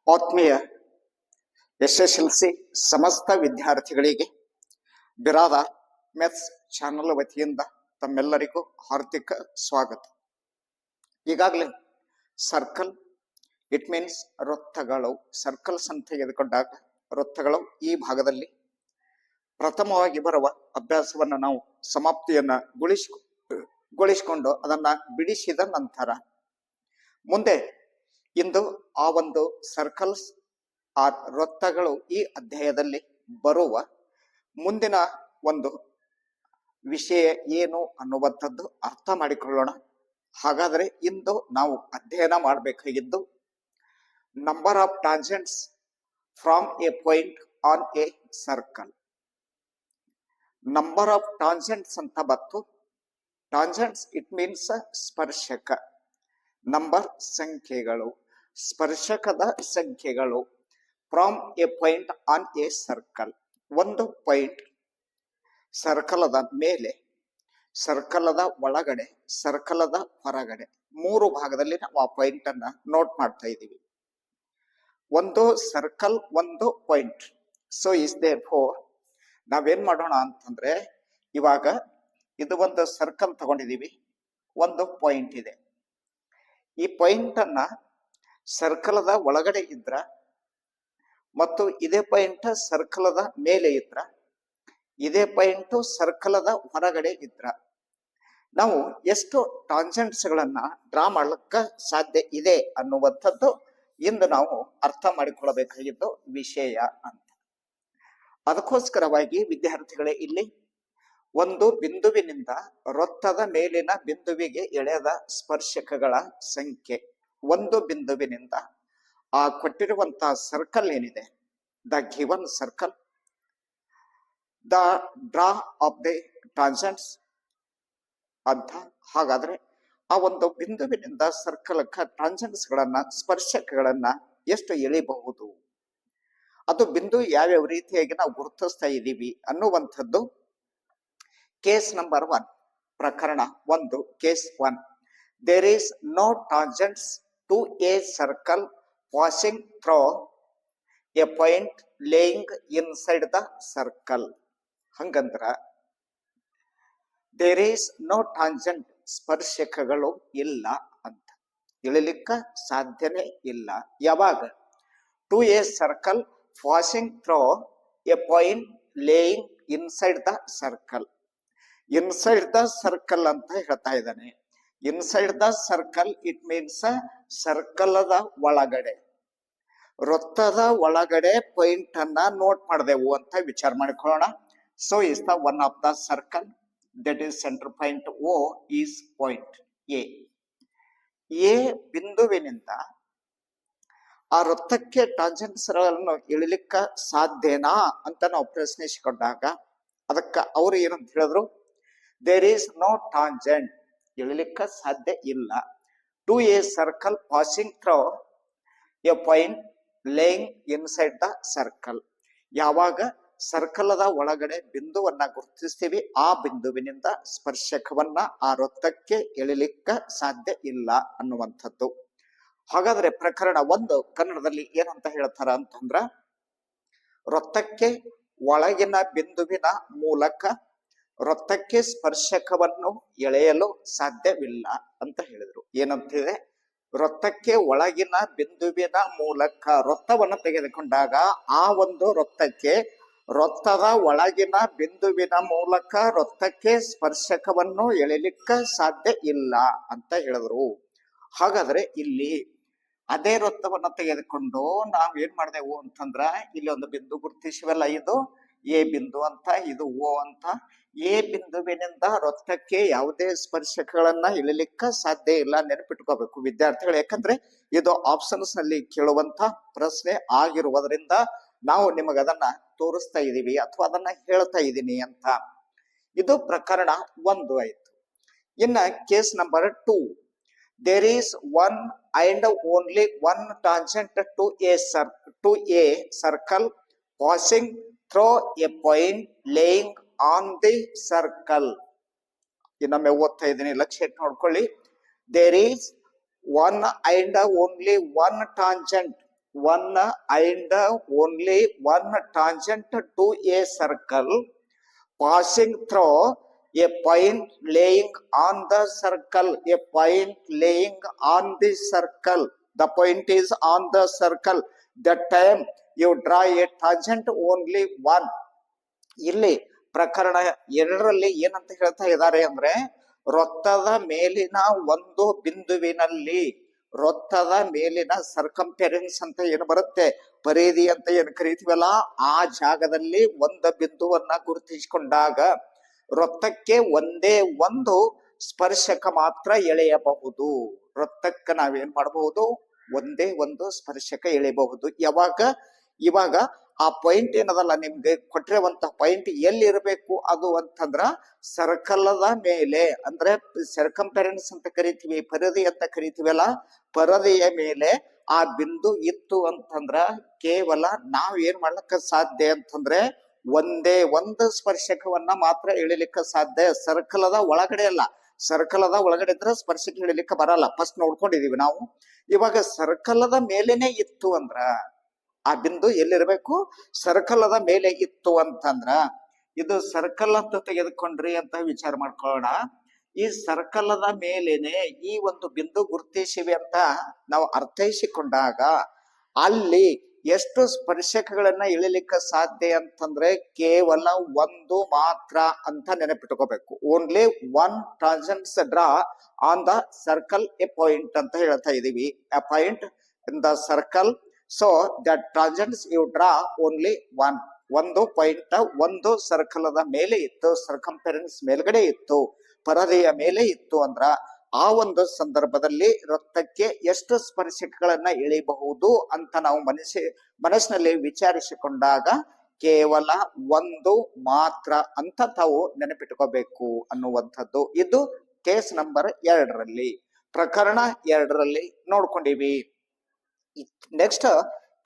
ಆತ್ಮೀಯ SSLC ಸಮಸ್ತ ವಿದ್ಯಾರ್ಥಿಗಳಿಗೆ ಬಿರಾದಾರ್ ಮ್ಯಾಥ್ಸ್ ಚಾನಲ್ ವತಿಯಿಂದ ತಮ್ಮೆಲ್ಲರಿಗೂ ಹಾರ್ದಿಕ ಸ್ವಾಗತ. ಈಗಾಗಲೇ ಸರ್ಕಲ್ ಇಟ್ ಮೀನ್ಸ್ ವೃತ್ತಗಳು, ಸರ್ಕಲ್ಸ್ ಅಂತ ತೆಗೆದುಕೊಂಡಾಗ ವೃತ್ತಗಳು ಈ ಭಾಗದಲ್ಲಿ ಪ್ರಥಮವಾಗಿ ಬರುವ ಅಭ್ಯಾಸವನ್ನು ನಾವು ಸಮಾಪ್ತಿಯನ್ನ ಗೊಳಿಸಿಕೊಂಡು ಅದನ್ನ ಬಿಡಿಸಿದ ನಂತರ ಮುಂದೆ ಇಂದು ಆ ಒಂದು ಸರ್ಕಲ್ಸ್ ಆ ವೃತ್ತಗಳು ಈ ಅಧ್ಯಾಯದಲ್ಲಿ ಬರುವ ಮುಂದಿನ ಒಂದು ವಿಷಯ ಏನು ಅನ್ನುವಂಥದ್ದು ಅರ್ಥ ಮಾಡಿಕೊಳ್ಳೋಣ. ಹಾಗಾದರೆ ಇಂದು ನಾವು ಅಧ್ಯಯನ ಮಾಡಬೇಕಾಗಿದ್ದು number of tangents from a point on a circle. Number of tangents ಅಂತ ಬಂತು. ಟಾಂಜೆಂಟ್ಸ್ ಇಟ್ ಮೀನ್ಸ್ ಸ್ಪರ್ಶಕ. ನಂಬರ್ ಸಂಖ್ಯೆಗಳು, ಸ್ಪರ್ಶಕದ ಸಂಖ್ಯೆಗಳು. From a point on a circle, ಒಂದು ಪಾಯಿಂಟ್ ಸರ್ಕಲದ ಮೇಲೆ, ಸರ್ಕಲದ ಒಳಗಡೆ, ಸರ್ಕಲದ ಹೊರಗಡೆ, ಮೂರು ಭಾಗದಲ್ಲಿ ನಾವು ಆ ಪಾಯಿಂಟ್ ಅನ್ನ ನೋಟ್ ಮಾಡ್ತಾ ಇದ್ದೀವಿ. ಒಂದು ಸರ್ಕಲ್, ಒಂದು point. So is therefore ನಾವೇನ್ ಮಾಡೋಣ ಅಂತಂದ್ರೆ, ಇವಾಗ ಇದು ಒಂದು ಸರ್ಕಲ್ ತಗೊಂಡಿದೀವಿ, ಒಂದು ಪಾಯಿಂಟ್ ಇದೆ. ಈ ಪಾಯಿಂಟ್ ಅನ್ನ ಸರ್ಕಲದ ಒಳಗಡೆ ಇದ್ರ ಮತ್ತು ಇದೇ ಪಾಯಿಂಟ್ ಸರ್ಕಲದ ಮೇಲೆ ಇದ್ರ, ಇದೇ ಪಾಯಿಂಟ್ ಸರ್ಕಲದ ಹೊರಗಡೆ ಇದ್ರ ನಾವು ಎಷ್ಟು ಟಾಂಜೆಂಟ್ಸ್ ಗಳನ್ನ ಡ್ರಾ ಮಾಡ್ಲಿಕ್ಕ ಸಾಧ್ಯ ಇದೆ ಅನ್ನುವಂಥದ್ದು ಇಂದು ನಾವು ಅರ್ಥ ಮಾಡಿಕೊಳ್ಳಬೇಕಾಗಿದ್ದು ವಿಷಯ ಅಂತ. ಅದಕ್ಕೋಸ್ಕರವಾಗಿ ವಿದ್ಯಾರ್ಥಿಗಳೇ, ಇಲ್ಲಿ ಒಂದು ಬಿಂದುವಿನಿಂದ ವೃತ್ತದ ಮೇಲಿನ ಬಿಂದುವಿಗೆ ಎಳೆದ ಸ್ಪರ್ಶಕಗಳ ಸಂಖ್ಯೆ. ಒಂದು ಬಿಂದುವಿನಿಂದ ಆ ಕೊಟ್ಟಿರುವಂತಹ ಸರ್ಕಲ್ ಏನಿದೆ, the given circle, the draw of the tangents ಅಂತ. ಹಾಗಾದ್ರೆ ಆ ಒಂದು ಬಿಂದುವಿನಿಂದ ಸರ್ಕಲ್ಕ ಟಾಂಜೆಂಟ್ಸ್ ಗಳನ್ನ, ಸ್ಪರ್ಶಕಗಳನ್ನ ಎಷ್ಟು ಎಳಿಬಹುದು, ಅದು ಬಿಂದು ಯಾವ್ಯಾವ ರೀತಿಯಾಗಿ ನಾವು ಗುರುತಿಸ್ತಾ ಇದ್ದೀವಿ ಅನ್ನುವಂಥದ್ದು ಕೇಸ್ ನಂಬರ್ 1, ಪ್ರಕರಣ 1, case 1. There is no tangents to a circle passing through a point laying inside the circle. ಹಂಗಂದ್ರ ದೇರ್ ಈಸ್ ನೋ ಟಾಂಜೆಂಟ್, ಸ್ಪರ್ಶಕಗಳು ಇಲ್ಲ ಅಂತ, ಇಳಿಲಿಕ್ಕ ಸಾಧ್ಯನೇ ಇಲ್ಲ. ಯಾವಾಗ? To a circle passing through a point laying inside the circle. Inside the circle ಅಂತ ಹೇಳ್ತಾ ಇದ್ದಾನೆ. Inside the circle it means ಸರ್ಕಲದ ಒಳಗಡೆ, ವೃತ್ತದ ಒಳಗಡೆ ಪಾಯಿಂಟ್ ಅನ್ನ ನೋಟ್ ಮಾಡಿದೆವು ಅಂತ ವಿಚಾರ ಮಾಡಿಕೊಳ್ಳೋಣ. So is the one of the circle, that is centre point O is point A. A ಬಿಂದುವಿನಿಂದ ಆ ವೃತ್ತಕ್ಕೆ ಟಾಂಜೆಂಟ್ಸ್ ಗಳನ್ನು ಇಳಿಲಿಕ್ಕ ಸಾಧ್ಯನಾ ಅಂತ ನಾವು ಪ್ರಶ್ನಿಸಿಕೊಂಡಾಗ ಅದಕ್ಕೆ ಅವರು ಏನಂತ ಹೇಳಿದ್ರು, ದೇರ್ ಈಸ್ ನೋ ಟಾಂಜೆಂಟ್, ಇಳಿಲಿಕ್ಕ ಸಾಧ್ಯ ಇಲ್ಲ. To a circle passing through a point laying inside the circle. ಯಾವಾಗ ಸರ್ಕಲದ ಒಳಗಡೆ ಬಿಂದುವನ್ನ ಗುರುತಿಸ್ತೀವಿ, ಆ ಬಿಂದುವಿನಿಂದ ಸ್ಪರ್ಶಕವನ್ನ ಆ ವೃತ್ತಕ್ಕೆ ಎಳಿಲಿಕ್ಕ ಸಾಧ್ಯ ಇಲ್ಲ ಅನ್ನುವಂಥದ್ದು. ಹಾಗಾದ್ರೆ ಪ್ರಕರಣ 1 ಕನ್ನಡದಲ್ಲಿ ಏನಂತ ಹೇಳ್ತಾರ ಅಂತಂದ್ರ, ವೃತ್ತಕ್ಕೆ ಒಳಗಿನ ಬಿಂದುವಿನ ಮೂಲಕ ವೃತ್ತಕ್ಕೆ ಸ್ಪರ್ಶಕವನ್ನು ಎಳೆಯಲು ಸಾಧ್ಯವಿಲ್ಲ ಅಂತ ಹೇಳಿದ್ರು. ಏನಂತಿದೆ? ವೃತ್ತಕ್ಕೆ ಒಳಗಿನ ಬಿಂದುವಿನ ಮೂಲಕ, ವೃತ್ತವನ್ನು ತೆಗೆದುಕೊಂಡಾಗ ಆ ಒಂದು ವೃತ್ತಕ್ಕೆ, ವೃತ್ತದ ಒಳಗಿನ ಬಿಂದುವಿನ ಮೂಲಕ ವೃತ್ತಕ್ಕೆ ಸ್ಪರ್ಶಕವನ್ನು ಎಳೆಯಲಿಕ್ಕ ಸಾಧ್ಯ ಇಲ್ಲ ಅಂತ ಹೇಳಿದ್ರು. ಹಾಗಾದ್ರೆ ಇಲ್ಲಿ ಅದೇ ವೃತ್ತವನ್ನು ತೆಗೆದುಕೊಂಡು ನಾವ್ ಏನ್ ಮಾಡ್ದೆವು ಅಂತಂದ್ರ, ಇಲ್ಲಿ ಒಂದು ಬಿಂದು ಗುರುತಿಸಿವಲ್ಲ, ಇದು ಎ ಬಿಂದು ಅಂತ, ಇದು ಓ ಅಂತ. ಎ ಬಿಂದುವಿನಿಂದ ವೃತ್ತಕ್ಕೆ ಯಾವುದೇ ಸ್ಪರ್ಶಕಗಳನ್ನ ಇಳಿಲಿಕ್ಕ ಸಾಧ್ಯ ಇಲ್ಲ. ನೆನಪಿಟ್ಕೋಬೇಕು ವಿದ್ಯಾರ್ಥಿಗಳು, ಯಾಕಂದ್ರೆ ಇದು ಆಪ್ಷನ್ಸ್ ನಲ್ಲಿ ಕೇಳುವಂತ ಪ್ರಶ್ನೆ ಆಗಿರುವುದರಿಂದ ನಾವು ನಿಮಗದನ್ನ ತೋರಿಸ್ತಾ ಇದೀವಿ ಅಥವಾ ಅದನ್ನ ಹೇಳ್ತಾ ಇದ್ದೀನಿ ಅಂತ. ಇದು ಪ್ರಕರಣ 1 ಆಯ್ತು. ಇನ್ನ case number 2, there is one and only one tangent to a circle passing through a point laying on the circle. ಇನ್ನೊಮ್ಮೆ ಓದ್ತಾ ಇದ್ದೀನಿ, ಲಕ್ಷ್ಯ ಇಟ್ಟು ನೋಡ್ಕೊಳ್ಳಿ. There is one and only one tangent one and only one tangent to a circle passing through a point laying on the circle. A point laying on the circle. The point is on the circle. That time you draw a tangent only one. ಇಲ್ಲಿ ಪ್ರಕರಣ 2ರಲ್ಲಿ ಏನಂತ ಹೇಳ್ತಾ ಇದ್ದಾರೆ ಅಂದ್ರೆ, ವೃತ್ತದ ಮೇಲಿನ ಒಂದು ಬಿಂದುವಿನಲ್ಲಿ, ವೃತ್ತದ ಮೇಲಿನ ಸರ್ಕಂಫೆರೆನ್ಸ್ ಅಂತ ಏನು ಬರುತ್ತೆ, ಪರಿಧಿ ಅಂತ ಏನು ಕರಿತೀವಲ್ಲ, ಆ ಜಾಗದಲ್ಲಿ ಒಂದು ಬಿಂದುವನ್ನ ಗುರುತಿಸಿಕೊಂಡಾಗ ವೃತ್ತಕ್ಕೆ ಒಂದೇ ಒಂದು ಸ್ಪರ್ಶಕ ಮಾತ್ರ ಎಳೆಯಬಹುದು. ವೃತ್ತಕ್ಕೆ ನಾವೇನ್ ಮಾಡಬಹುದು, ಒಂದೇ ಒಂದು ಸ್ಪರ್ಶಕ ಎಳೆಯಬಹುದು. ಇವಾಗ ಆ ಪಾಯಿಂಟ್ ಏನದಲ್ಲ, ನಿಮ್ಗೆ ಕೊಟ್ಟಿರುವಂತಹ ಪಾಯಿಂಟ್ ಎಲ್ಲಿ ಇರಬೇಕು ಅದು ಅಂತಂದ್ರ ಸರ್ಕಲದ ಮೇಲೆ, ಅಂದ್ರೆ ಸರ್ಕಂಫೆರೆನ್ಸ್ ಅಂತ ಕರಿತೀವಿ, ಪರಿಧಿ ಅಂತ ಕರಿತೀವಲ್ಲ, ಪರದೆಯ ಮೇಲೆ ಆ ಬಿಂದು ಇತ್ತು ಅಂತಂದ್ರ ಕೇವಲ ನಾವ್ ಏನ್ ಮಾಡ್ಲಿಕ್ಕ ಸಾಧ್ಯ ಅಂತಂದ್ರೆ ಒಂದೇ ಒಂದು ಸ್ಪರ್ಶಕವನ್ನ ಮಾತ್ರ ಎಳಿಲಿಕ್ಕೆ ಸಾಧ್ಯ. ಸರ್ಕಲದ ಒಳಗಡೆ ಅಲ್ಲ, ಸರ್ಕಲದ ಒಳಗಡೆ ಇದ್ರೆ ಸ್ಪರ್ಶಕ ಎಳಿಲಿಕ್ಕೆ ಬರಲ್ಲ. ಫಸ್ಟ್ ನೋಡ್ಕೊಂಡಿದೀವಿ ನಾವು. ಇವಾಗ ಸರ್ಕಲದ ಮೇಲೇನೆ ಇತ್ತು ಅಂದ್ರ ಆ ಬಿಂದು ಎಲ್ಲಿರ್ಬೇಕು, ಸರ್ಕಲದ ಮೇಲೆ ಇತ್ತು ಅಂತಂದ್ರ, ಇದು ಸರ್ಕಲ್ ಅಂತ ತೆಗೆದುಕೊಂಡ್ರಿ ಅಂತ ವಿಚಾರ ಮಾಡ್ಕೊಳ್ಳೋಣ. ಈ ಸರ್ಕಲದ ಮೇಲೇನೆ ಈ ಒಂದು ಬಿಂದು ಗುರುತಿಸಿವಿ ಅಂತ ನಾವು ಅರ್ಥೈಸಿಕೊಂಡಾಗ ಅಲ್ಲಿ ಎಷ್ಟು ಸ್ಪರ್ಶಕಗಳನ್ನ ಎಳಿಲಿಕ್ಕೆ ಸಾಧ್ಯ ಅಂತಂದ್ರೆ ಕೇವಲ ಒಂದು ಮಾತ್ರ ಅಂತ ನೆನಪಿಟ್ಕೋಬೇಕು. Only one tangents draw on the circle a point ಅಂತ ಹೇಳ್ತಾ ಇದೀವಿ. A point in the circle. So that tangents you draw only one. ಒಂದು ಪಾಯಿಂಟ್ ಒಂದು ಸರ್ಕಲದ ಮೇಲೆ ಇತ್ತು, ಸರ್ಕಂಫೆರೆನ್ಸ್ ಮೇಲ್ಗಡೆ ಇತ್ತು, ಪರದೆಯ ಮೇಲೆ ಇತ್ತು ಅಂದ್ರ ಆ ಒಂದು ಸಂದರ್ಭದಲ್ಲಿ ವೃತ್ತಕ್ಕೆ ಎಷ್ಟು ಸ್ಪರ್ಶಕಗಳನ್ನ ಎಳೆಯಬಹುದು ಅಂತ ನಾವು ಮನಸ್ಸಿನಲ್ಲಿ ವಿಚಾರಿಸಿಕೊಂಡಾಗ ಕೇವಲ ಒಂದು ಮಾತ್ರ ಅಂತ ತಾವು ನೆನಪಿಟ್ಕೋಬೇಕು ಅನ್ನುವಂಥದ್ದು. ಇದು ಕೇಸ್ ನಂಬರ್ 2ರಲ್ಲಿ, ಪ್ರಕರಣ 2ರಲ್ಲಿ ನೋಡ್ಕೊಂಡಿವಿ. ನೆಕ್ಸ್ಟ್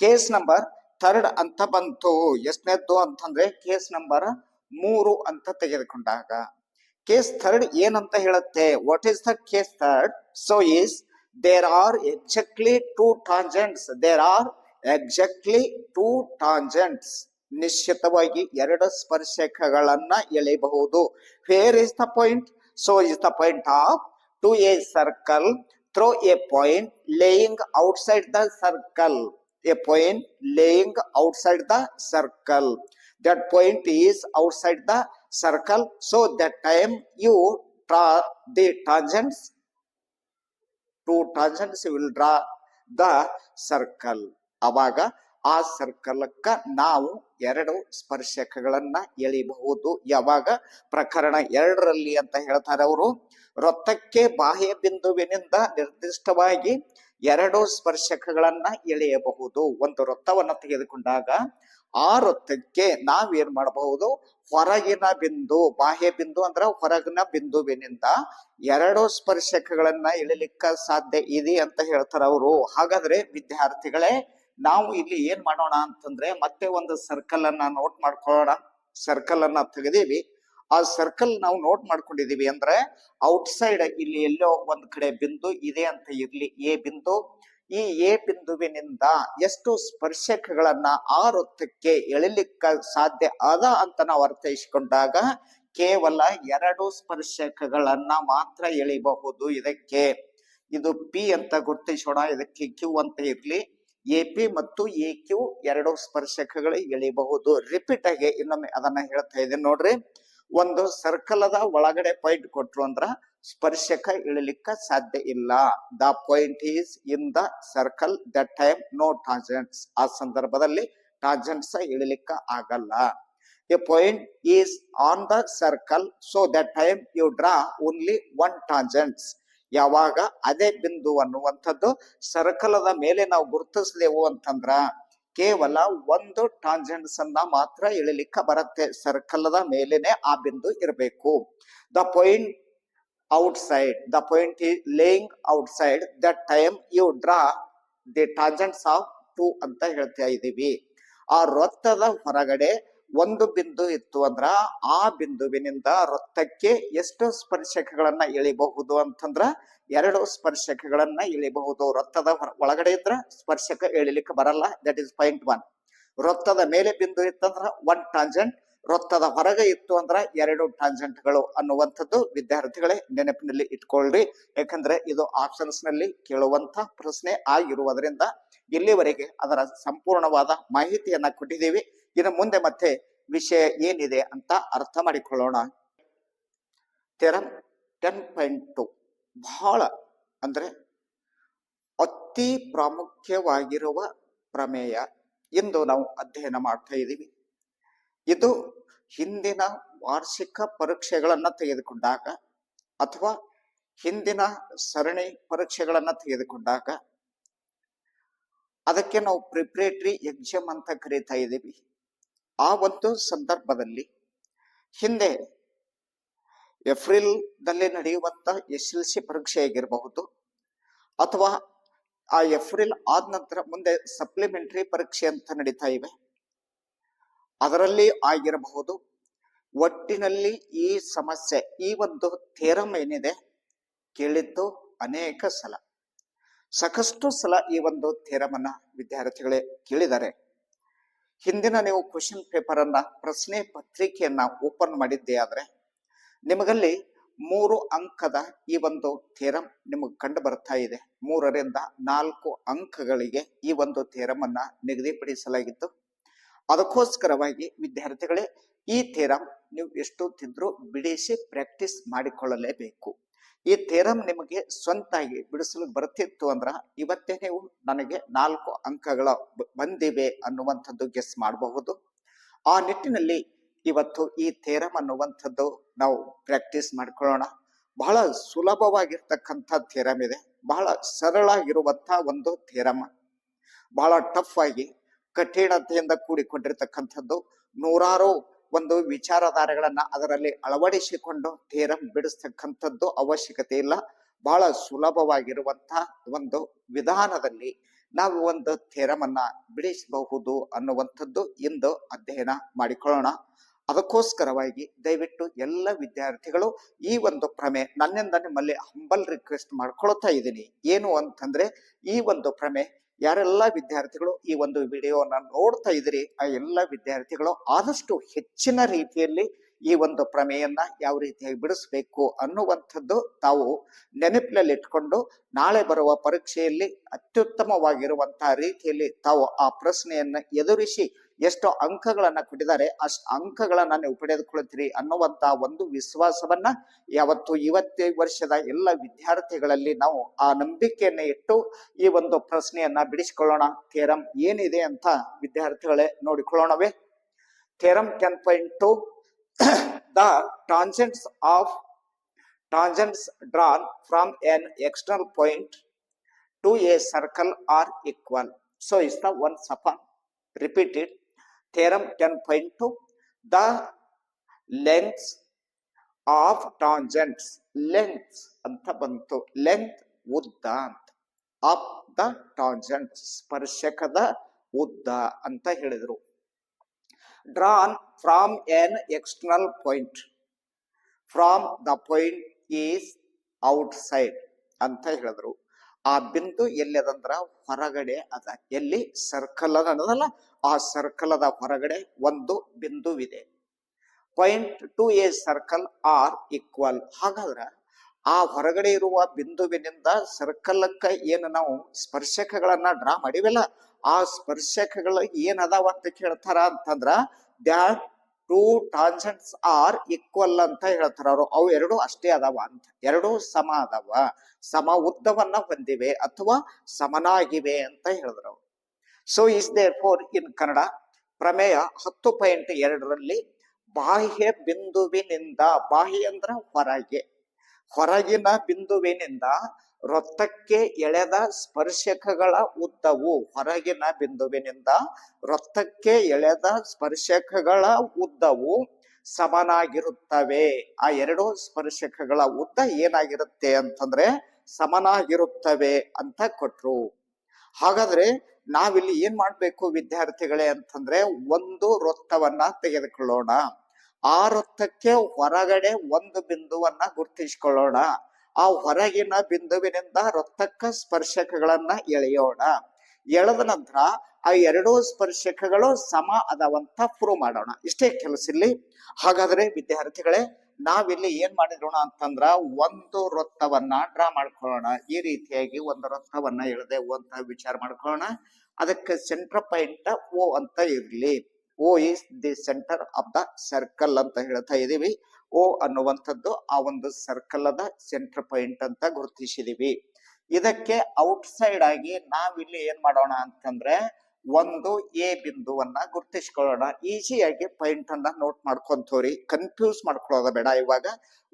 ಕೇಸ್ ನಂಬರ್ 3 ಅಂತ ಬಂತು. ಎಷ್ಟನೇದ್ದು ಅಂತಂದ್ರೆ ಕೇಸ್ ನಂಬರ್ 3 ಅಂತ ತೆಗೆದುಕೊಂಡಾಗ ಕೇಸ್ 3 ಏನಂತ ಹೇಳುತ್ತೆ, what is the case 3? So is there are exactly 2 tangents. There are exactly 2 tangents. ನಿಶ್ಚಿತವಾಗಿ 2 ಸ್ಪರ್ಶಕಗಳನ್ನ ಎಳೆಯಬಹುದು. Where is the point? So is the point of to a circle through a point laying outside the circle. A point laying outside the circle. That point is outside the circle. So that time you draw the tangents. 2 tangents you will draw the circle. ಅವಾಗ ಆ ಸರ್ಕಲ್ಕ್ಕ ನಾವು 2 ಸ್ಪರ್ಶಕಗಳನ್ನ ಎಳಿಬಹುದು. ಯಾವಾಗ? ಪ್ರಕರಣ 2ರಲ್ಲಿ ಅಂತ ಹೇಳ್ತಾರೆ ಅವರು. ವೃತ್ತಕ್ಕೆ ಬಾಹ್ಯ ಬಿಂದುವಿನಿಂದ ನಿರ್ದಿಷ್ಟವಾಗಿ 2 ಸ್ಪರ್ಶಕಗಳನ್ನ ಎಳೆಯಬಹುದು. ಒಂದು ವೃತ್ತವನ್ನ ತೆಗೆದುಕೊಂಡಾಗ ಆ ವೃತ್ತಕ್ಕೆ ನಾವೇನ್ ಮಾಡಬಹುದು, ಹೊರಗಿನ ಬಿಂದು, ಬಾಹ್ಯ ಬಿಂದು ಅಂದ್ರ ಹೊರಗಿನ ಬಿಂದುವಿನಿಂದ 2 ಸ್ಪರ್ಶಕಗಳನ್ನ ಎಳಿಲಿಕ್ಕ ಸಾಧ್ಯ ಇದೆ ಅಂತ ಹೇಳ್ತಾರ ಅವರು. ಹಾಗಾದ್ರೆ ವಿದ್ಯಾರ್ಥಿಗಳೇ, ನಾವು ಇಲ್ಲಿ ಏನ್ ಮಾಡೋಣ ಅಂತಂದ್ರೆ ಮತ್ತೆ ಒಂದು ಸರ್ಕಲ್ ಅನ್ನ ನೋಟ್ ಮಾಡ್ಕೊಳ್ಳೋಣ. ಸರ್ಕಲ್ ಅನ್ನ ತೆಗೆದೀವಿ. ಆ ಸರ್ಕಲ್ ನಾವು ನೋಟ್ ಮಾಡ್ಕೊಂಡಿದೀವಿ ಅಂದ್ರೆ ಔಟ್ ಸೈಡ್ ಇಲ್ಲಿ ಎಲ್ಲೋ ಒಂದ್ ಕಡೆ ಬಿಂದು ಇದೆ ಅಂತ ಇರ್ಲಿ, ಎ ಬಿಂದು. ಈ ಎ ಬಿಂದುವಿನಿಂದ ಎಷ್ಟು ಸ್ಪರ್ಶಕಗಳನ್ನ ಆ ವೃತ್ತಕ್ಕೆ ಎಳಿಲಿಕ್ಕ ಸಾಧ್ಯ ಅದ ಅಂತ ನಾವು ಅರ್ಥೈಸಿಕೊಂಡಾಗ ಕೇವಲ 2 ಸ್ಪರ್ಶಕಗಳನ್ನ ಮಾತ್ರ ಎಳಿಬಹುದು. ಇದಕ್ಕೆ ಇದು ಪಿ ಅಂತ ಗುರುತಿಸೋಣ, ಇದಕ್ಕೆ ಕ್ಯೂ ಅಂತ ಇರ್ಲಿ. ಎ ಪಿ ಮತ್ತು ಎ ಕ್ಯೂ 2 ಸ್ಪರ್ಶಕಗಳು ಎಳಿಬಹುದು. ರಿಪೀಟ್ ಆಗಿ ಇನ್ನೊಮ್ಮೆ ಅದನ್ನ ಹೇಳ್ತಾ ಇದ್ದೇನೆ ನೋಡ್ರಿ. ಒಂದು ಸರ್ಕಲದ ಒಳಗಡೆ ಪಾಯಿಂಟ್ ಕೊಟ್ರು ಅಂದ್ರ ಸ್ಪರ್ಶಕ ಇಳಿಲಿಕ್ಕ ಸಾಧ್ಯ ಇಲ್ಲ. The point is in the circle, that time no tangents. ಆ ಸಂದರ್ಭದಲ್ಲಿ ಟಾಂಜೆಂಟ್ಸ್ ಇಳಿಲಿಕ್ಕ ಆಗಲ್ಲ. A point is on the circle, so that time you draw only 1 tangents. ಯಾವಾಗ ಅದೇ ಬಿಂದು ಅನ್ನುವಂಥದ್ದು ಸರ್ಕಲದ ಮೇಲೆ ನಾವು ಗುರುತಿಸಿದೆವು ಅಂತಂದ್ರ ಕೇವಲ 1 ಟಾಂಜೆಂಟ್ಸ್ ಅನ್ನ ಮಾತ್ರ ಎಳಿಲಿಕ್ಕ ಬರುತ್ತೆ. ಸರ್ಕಲದ ಮೇಲೆನೆ ಆ ಬಿಂದು ಇರಬೇಕು. The point outside, the point is laying outside, that time you draw the tangents of 2 ಅಂತ ಹೇಳ್ತಾ ಇದೀವಿ. ಆ ವೃತ್ತದ ಹೊರಗಡೆ ಒಂದು ಬಿಂದು ಇತ್ತು ಅಂದ್ರ ಆ ಬಿಂದುವಿನಿಂದ ವೃತ್ತಕ್ಕೆ ಎಷ್ಟು ಸ್ಪರ್ಶಕಗಳನ್ನ ಎಳಿಬಹುದು ಅಂತಂದ್ರ 2 ಸ್ಪರ್ಶಕಗಳನ್ನ ಎಳಿಬಹುದು. ವೃತ್ತದ ಒಳಗಡೆ ಇದ್ರ ಸ್ಪರ್ಶಕ ಎಳಿಲಿಕ್ಕೆ ಬರಲ್ಲ, ದಟ್ ಇಸ್ ಪಾಯಿಂಟ್ 1. ವೃತ್ತದ ಮೇಲೆ ಬಿಂದು ಇತ್ತಂದ್ರ 1 ಟಾಂಜೆಂಟ್, ವೃತ್ತದ ಹೊರಗೆ ಇತ್ತು ಅಂದ್ರ 2 ಟಾಂಜೆಂಟ್ಗಳು ಅನ್ನುವಂಥದ್ದು ವಿದ್ಯಾರ್ಥಿಗಳೇ ನೆನಪಿನಲ್ಲಿ ಇಟ್ಕೊಳ್ರಿ. ಯಾಕಂದ್ರೆ ಇದು ಆಪ್ಷನ್ಸ್ ನಲ್ಲಿ ಕೇಳುವಂತ ಪ್ರಶ್ನೆ ಆಗಿರುವುದರಿಂದ ಇಲ್ಲಿವರೆಗೆ ಅದರ ಸಂಪೂರ್ಣವಾದ ಮಾಹಿತಿಯನ್ನ ಕೊಟ್ಟಿದ್ದೀವಿ. ಇನ್ನು ಮುಂದೆ ಮತ್ತೆ ವಿಷಯ ಏನಿದೆ ಅಂತ ಅರ್ಥ ಮಾಡಿಕೊಳ್ಳೋಣ. ಥಿಯರಮ್ 10.2 ಬಹಳ ಅಂದ್ರೆ ಅತಿ ಪ್ರಾಮುಖ್ಯವಾಗಿರುವ ಪ್ರಮೇಯ ಎಂದು ನಾವು ಅಧ್ಯಯನ ಮಾಡ್ತಾ ಇದ್ದೀವಿ. ಇದು ಹಿಂದಿನ ವಾರ್ಷಿಕ ಪರೀಕ್ಷೆಗಳನ್ನ ತೆಗೆದುಕೊಂಡಾಗ ಅಥವಾ ಹಿಂದಿನ ಸರಣಿ ಪರೀಕ್ಷೆಗಳನ್ನ ತೆಗೆದುಕೊಂಡಾಗ ಅದಕ್ಕೆ ನಾವು ಪ್ರಿಪರೇಟರಿ ಎಕ್ಸಾಮ್ ಅಂತ ಕರೀತಾ ಇದ್ದೀವಿ. ಆ ಒಂದು ಸಂದರ್ಭದಲ್ಲಿ ಹಿಂದೆ ಏಪ್ರಿಲ್ದಲ್ಲಿ ನಡೆಯುವಂತ SLC ಪರೀಕ್ಷೆ ಆಗಿರಬಹುದು ಅಥವಾ ಆ ಏಪ್ರಿಲ್ ಆದ ನಂತರ ಮುಂದೆ ಸಪ್ಲಿಮೆಂಟರಿ ಪರೀಕ್ಷೆ ಅಂತ ನಡೀತಾ ಇವೆ, ಅದರಲ್ಲಿ ಆಗಿರಬಹುದು. ಒಟ್ಟಿನಲ್ಲಿ ಈ ಸಮಸ್ಯೆ, ಈ ಒಂದು ಥಿಯರಮ್ ಏನಿದೆ ಕೇಳಿದ್ದು ಅನೇಕ ಸಲ, ಸಾಕಷ್ಟು ಸಲ ಈ ಒಂದು ಥಿಯರಮ್ ಅನ್ನ ವಿದ್ಯಾರ್ಥಿಗಳೇ ಕೇಳಿದ್ದಾರೆ. ಹಿಂದಿನ ನೀವು ಕ್ವಶನ್ ಪೇಪರ್ ಅನ್ನ, ಪ್ರಶ್ನೆ ಪತ್ರಿಕೆಯನ್ನ ಓಪನ್ ಮಾಡಿದ್ದೆ ಆದ್ರೆ ನಿಮಗಲ್ಲಿ 3 ಅಂಕದ ಈ ಒಂದು ಥಿಯರಮ್ ನಿಮಗೆ ಕಂಡು ಬರ್ತಾ ಇದೆ. 3 ರಿಂದ 4 ಅಂಕಗಳಿಗೆ ಈ ಒಂದು ಥಿಯರಮ್ ಅನ್ನ ನಿಗದಿಪಡಿಸಲಾಗಿತ್ತು. ಅದಕ್ಕೋಸ್ಕರವಾಗಿ ವಿದ್ಯಾರ್ಥಿಗಳೇ ಈ ಥಿಯರಮ್ ನೀವು ಎಷ್ಟು ತಿಂದ್ರು ಬಿಡಿಸಿ ಪ್ರಾಕ್ಟೀಸ್ ಮಾಡಿಕೊಳ್ಳಲೇಬೇಕು. ಈ ಥಿಯರಮ್ ನಿಮಗೆ ಸ್ವಂತಾಗಿ ಬಿಡಿಸಲು ಬರ್ತಿತ್ತು ಅಂದ್ರ ಇವತ್ತೇ ನೀವು ನನಗೆ 4 ಅಂಕಗಳ ಬಂದಿವೆ ಅನ್ನುವಂಥದ್ದು ಗೆಸ್ ಮಾಡಬಹುದು. ಆ ನಿಟ್ಟಿನಲ್ಲಿ ಇವತ್ತು ಈ ಥಿಯರಮ್ ಅನ್ನುವಂಥದ್ದು ನಾವು ಪ್ರಾಕ್ಟೀಸ್ ಮಾಡ್ಕೊಳ್ಳೋಣ. ಬಹಳ ಸುಲಭವಾಗಿರ್ತಕ್ಕಂಥ ಥಿಯರಮ್ ಇದೆ, ಬಹಳ ಸರಳಾಗಿರುವಂತ ಒಂದು ಥಿಯರಮ್, ಬಹಳ ಟಫ್ ಆಗಿ ಕಠಿಣತೆಯಿಂದ ಕೂಡಿಕೊಂಡಿರ್ತಕ್ಕಂಥದ್ದು. ನೂರಾರು ಒಂದು ವಿಚಾರಧಾರೆಗಳನ್ನ ಅದರಲ್ಲಿ ಅಳವಡಿಸಿಕೊಂಡು ಥಿಯರಮ್ ಬಿಡಿಸ್ತಕ್ಕಂಥದ್ದು ಅವಶ್ಯಕತೆ ಇಲ್ಲ. ಬಹಳ ಸುಲಭವಾಗಿರುವಂತಹ ಒಂದು ವಿಧಾನದಲ್ಲಿ ನಾವು ಒಂದು ಥಿಯರಮ್ ಅನ್ನ ಬಿಡಿಸಬಹುದು ಅನ್ನುವಂಥದ್ದು ಇಂದು ಅಧ್ಯಯನ ಮಾಡಿಕೊಳ್ಳೋಣ. ಅದಕ್ಕೋಸ್ಕರವಾಗಿ ದಯವಿಟ್ಟು ಎಲ್ಲ ವಿದ್ಯಾರ್ಥಿಗಳು ಈ ಒಂದು ಪ್ರಮೇಯ ನನ್ನಿಂದ ನಿಮ್ಮಲ್ಲಿ ಹಂಬಲ್ ರಿಕ್ವೆಸ್ಟ್ ಮಾಡ್ಕೊಳ್ತಾ ಇದ್ದೀನಿ. ಏನು ಅಂತಂದ್ರೆ ಈ ಒಂದು ಪ್ರಮೇಯ ಯಾರೆಲ್ಲ ವಿದ್ಯಾರ್ಥಿಗಳು ಈ ಒಂದು ವಿಡಿಯೋನ ನೋಡ್ತಾ ಇದ್ದೀರಿ ಆ ಎಲ್ಲ ವಿದ್ಯಾರ್ಥಿಗಳು ಆದಷ್ಟು ಹೆಚ್ಚಿನ ರೀತಿಯಲ್ಲಿ ಈ ಒಂದು ಪ್ರಮೇಯನ್ನ ಯಾವ ರೀತಿಯಾಗಿ ಬಿಡಿಸ್ಬೇಕು ಅನ್ನುವಂಥದ್ದು ತಾವು ನೆನಪಿನಲ್ಲಿ ಇಟ್ಕೊಂಡು ನಾಳೆ ಬರುವ ಪರೀಕ್ಷೆಯಲ್ಲಿ ಅತ್ಯುತ್ತಮವಾಗಿರುವಂತಹ ರೀತಿಯಲ್ಲಿ ತಾವು ಆ ಪ್ರಶ್ನೆಯನ್ನ ಎದುರಿಸಿ ಎಷ್ಟು ಅಂಕಗಳನ್ನ ಕೊಟ್ಟಿದ್ದಾರೆ ಅಷ್ಟು ಅಂಕಗಳನ್ನ ನೀವು ಪಡೆದುಕೊಳ್ತೀರಿ ಅನ್ನುವಂತ ಒಂದು ವಿಶ್ವಾಸವನ್ನ ಯಾವತ್ತು ಇವತ್ತೇ ವರ್ಷದ ಎಲ್ಲ ವಿದ್ಯಾರ್ಥಿಗಳಲ್ಲಿ ನಾವು ಆ ನಂಬಿಕೆಯನ್ನ ಇಟ್ಟು ಈ ಒಂದು ಪ್ರಶ್ನೆಯನ್ನ ಬಿಡಿಸಿಕೊಳ್ಳೋಣ. ಥಿಯರಮ್ ಏನಿದೆ ಅಂತ ವಿದ್ಯಾರ್ಥಿಗಳೇ ನೋಡಿಕೊಳ್ಳೋಣವೇ. Theorem 10.2 the tangents drawn from an external point to a circle are equal. So is the once upon repeated. Theorem 10.2 the lengths of tangents, lengths anta bantu, length udda anta, of the tangents ಸ್ಪರ್ಶಕದ ಉದ್ದ ಅಂತ ಹೇಳಿದ್ರು. drawn from an external point, from the point is outside ಅಂತ ಹೇಳಿದ್ರು. ಆ ಬಿಂದು ಎಲ್ಲಿದಂದ್ರ ಹೊರಗಡೆ ಅದ. ಎಲ್ಲಿ? ಸರ್ಕಲ್ ಅನ್ನೋದಲ್ಲ, ಆ ಸರ್ಕಲದ ಹೊರಗಡೆ ಒಂದು ಬಿಂದುವಿದೆ. Point to a circle are equal. ಹಾಗಾದ್ರ ಆ ಹೊರಗಡೆ ಇರುವ ಬಿಂದುವಿನಿಂದ ಸರ್ಕಲ್ಕ್ಕ ಏನು ನಾವು ಸ್ಪರ್ಶಕಗಳನ್ನ ಡ್ರಾ ಮಾಡಿವಲ್ಲ, ಆ ಸ್ಪರ್ಶಕಗಳು ಏನದಾವ ಅಂತ ಕೇಳ್ತಾರ ಅಂತಂದ್ರ ದ್ಯಾಟ್ 2 ಟಾಂಜೆಂಟ್ಸ್ ಆರ್ ಈಕ್ವಲ್ ಅಂತ ಹೇಳ್ತಾರ ಅವರು. ಅವು ಎರಡು ಅಷ್ಟೇ ಅದಾವ ಅಂತ, ಎರಡು ಸಮ ಅದಾವ, ಸಮ ಉದ್ದವನ್ನ ಹೊಂದಿವೆ ಅಥವಾ ಸಮನಾಗಿವೆ ಅಂತ ಹೇಳಿದ್ರು. So is therefore in Kannada ಪ್ರಮೇಯ 10.2ರಲ್ಲಿ ಬಾಹ್ಯ ಬಿಂದುವಿನಿಂದ, ಬಾಹ್ಯ ಅಂದ್ರ ಹೊರಗೆ, ಹೊರಗಿನ ಬಿಂದುವಿನಿಂದ ವೃತ್ತಕ್ಕೆ ಎಳೆದ ಸ್ಪರ್ಶಕಗಳ ಉದ್ದವು, ಹೊರಗಿನ ಬಿಂದುವಿನಿಂದ ವೃತ್ತಕ್ಕೆ ಎಳೆದ ಸ್ಪರ್ಶಕಗಳ ಉದ್ದವು ಸಮನಾಗಿರುತ್ತವೆ. ಆ ಎರಡು ಸ್ಪರ್ಶಕಗಳ ಉದ್ದ ಏನಾಗಿರುತ್ತೆ ಅಂತಂದ್ರೆ ಸಮನಾಗಿರುತ್ತವೆ ಅಂತ ಕೊಟ್ರು. ಹಾಗಾದ್ರೆ ನಾವಿಲ್ಲಿ ಏನ್ ಮಾಡ್ಬೇಕು ವಿದ್ಯಾರ್ಥಿಗಳೇ ಅಂತಂದ್ರೆ ಒಂದು ವೃತ್ತವನ್ನ ತೆಗೆದುಕೊಳ್ಳೋಣ. ಆ ವೃತ್ತಕ್ಕೆ ಹೊರಗಡೆ ಒಂದು ಬಿಂದುವನ್ನ ಗುರುತಿಸಿಕೊಳ್ಳೋಣ. ಆ ಹೊರಗಿನ ಬಿಂದುವಿನಿಂದ ವೃತ್ತಕ್ಕ ಸ್ಪರ್ಶಕಗಳನ್ನ ಎಳೆಯೋಣ. ಎಳೆದ ನಂತರ ಆ ಎರಡೂ ಸ್ಪರ್ಶಕಗಳು ಸಮ ಅದಾವಂತ ಪ್ರೂವ್ ಮಾಡೋಣ. ಇಷ್ಟೇ ಕೆಲಸ ಇಲ್ಲಿ. ಹಾಗಾದ್ರೆ ವಿದ್ಯಾರ್ಥಿಗಳೇ, ನಾವಿಲ್ಲಿ ಏನ್ ಮಾಡಿರೋಣ ಅಂತಂದ್ರ ಒಂದು ವೃತ್ತವನ್ನ ಡ್ರಾ ಮಾಡ್ಕೊಳ್ಳೋಣ. ಈ ರೀತಿಯಾಗಿ ಒಂದು ವೃತ್ತವನ್ನ ಎಳೆದೆ ಅಂತ ವಿಚಾರ ಮಾಡ್ಕೊಳ್ಳೋಣ. ಅದಕ್ಕೆ ಸೆಂಟರ್ ಪಾಯಿಂಟ್ ಓ ಅಂತ ಇರ್ಲಿ. O is the centre of the circle ಅಂತ ಹೇಳ್ತಾ ಇದೀವಿ. ಓ ಅನ್ನುವಂಥದ್ದು ಆ ಒಂದು ಸರ್ಕಲ್ ಅದ ಸೆಂಟರ್ ಪಾಯಿಂಟ್ ಅಂತ ಗುರುತಿಸಿದೀವಿ. ಇದಕ್ಕೆ ಔಟ್ ಸೈಡ್ ಆಗಿ ನಾವಿಲ್ಲಿ ಏನ್ ಮಾಡೋಣ ಅಂತಂದ್ರೆ ಒಂದು ಎ ಬಿಂದುವನ್ನ ಗುರುತಿಸ್ಕೊಳ್ಳೋಣ. ಈಸಿಯಾಗಿ ಪಾಯಿಂಟ್ ಅನ್ನ ನೋಟ್ ಮಾಡ್ಕೊಂತವ್ರಿ, ಕನ್ಫ್ಯೂಸ್ ಮಾಡ್ಕೊಳ್ಳೋದ ಬೇಡ. ಇವಾಗ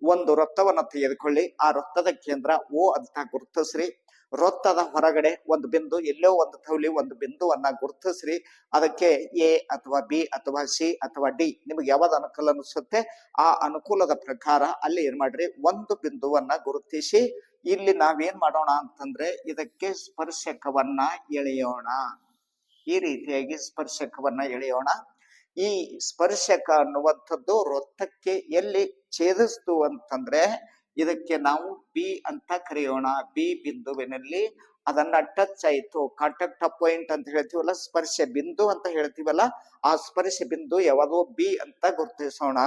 ಒಂದು ವೃತ್ತವನ್ನ ತೆಗೆದುಕೊಳ್ಳಿ. ಆ ವೃತ್ತದ ಕೇಂದ್ರ ಓ ಅಂತ ಗುರುತಿಸ್ರಿ. ವೃತ್ತದ ಹೊರಗಡೆ ಒಂದು ಬಿಂದು, ಎಲ್ಲೋ ಒಂದು ತವಲಿ ಒಂದು ಬಿಂದುವನ್ನ ಗುರುತಿಸ್ರಿ. ಅದಕ್ಕೆ ಎ ಅಥವಾ ಬಿ ಅಥವಾ ಸಿ ಅಥವಾ ಡಿ ನಿಮ್ಗೆ ಯಾವ್ದು ಅನುಕೂಲ ಅನಿಸುತ್ತೆ ಆ ಅನುಕೂಲದ ಪ್ರಕಾರ ಅಲ್ಲಿ ಏನ್ ಮಾಡ್ರಿ, ಒಂದು ಬಿಂದುವನ್ನ ಗುರುತಿಸಿ ಇಲ್ಲಿ ನಾವೇನ್ ಮಾಡೋಣ ಅಂತಂದ್ರೆ ಇದಕ್ಕೆ ಸ್ಪರ್ಶಕವನ್ನ ಎಳೆಯೋಣ. ಈ ರೀತಿಯಾಗಿ ಸ್ಪರ್ಶಕವನ್ನ ಎಳೆಯೋಣ. ಈ ಸ್ಪರ್ಶಕ ಅನ್ನುವಂಥದ್ದು ವೃತ್ತಕ್ಕೆ ಎಲ್ಲಿ ಛೇದಿಸ್ತು ಅಂತಂದ್ರೆ ಇದಕ್ಕೆ ನಾವು ಬಿ ಅಂತ ಕರೆಯೋಣ. ಬಿ ಬಿಂದುವಿನಲ್ಲಿ ಅದನ್ನ ಟಚ್ ಆಯ್ತು, ಕಾಂಟ್ಯಾಕ್ಟ್ ಪಾಯಿಂಟ್ ಅಂತ ಹೇಳ್ತೀವಲ್ಲ, ಸ್ಪರ್ಶ ಬಿಂದು ಅಂತ ಹೇಳ್ತೀವಲ್ಲ, ಆ ಸ್ಪರ್ಶ ಬಿಂದು ಯಾವುದು ಬಿ ಅಂತ ಗುರುತಿಸೋಣ.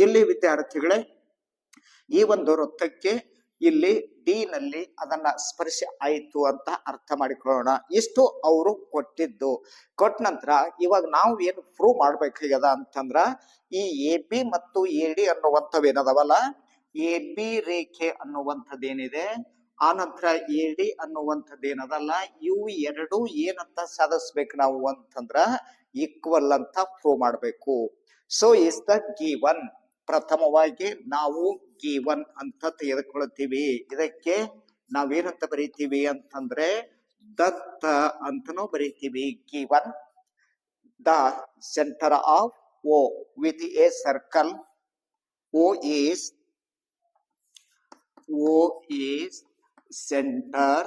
ಇಲ್ಲಿ ವಿದ್ಯಾರ್ಥಿಗಳೇ, ಈ ಒಂದು ವೃತ್ತಕ್ಕೆ ಇಲ್ಲಿ ಡಿ ನಲ್ಲಿ ಅದನ್ನ ಸ್ಪರ್ಶ ಆಯ್ತು ಅಂತ ಅರ್ಥ ಮಾಡಿಕೊಳ್ಳೋಣ. ಇಷ್ಟು ಅವರು ಕೊಟ್ಟಿದ್ದು. ಕೊಟ್ಟ ನಂತರ ಇವಾಗ ನಾವು ಏನು ಪ್ರೂವ್ ಮಾಡ್ಬೇಕಾಗ್ಯದ ಅಂತಂದ್ರ ಈ ಎ ಬಿ ಮತ್ತು ಎ ಡಿ ಅನ್ನುವಂಥವು ಏನದವಲ್ಲ, ಎ ಬಿ ರೇಖೆ ಅನ್ನುವಂಥದ್ದೇನಿದೆ, ಆ ನಂತರ ಎ ಡಿ ಅನ್ನುವಂಥದ್ದು ಏನದಲ್ಲ, ಇವು ಎರಡು ಏನಂತ ಸಾಧಿಸ್ಬೇಕು ನಾವು ಅಂತಂದ್ರ ಈಕ್ವಲ್ ಅಂತ ಪ್ರೂವ್ ಮಾಡ್ಬೇಕು. So is the given. ಪ್ರಥಮವಾಗಿ ನಾವು ಗಿವನ್ ಅಂತ ತೆಗೆದುಕೊಳ್ತೀವಿ. ಇದಕ್ಕೆ ನಾವೇನಂತ ಬರೀತೀವಿ ಅಂತಂದ್ರೆ ದತ್ತ ಅಂತನೂ ಬರೀತೀವಿ. Given the centre of O with a circle. O is centre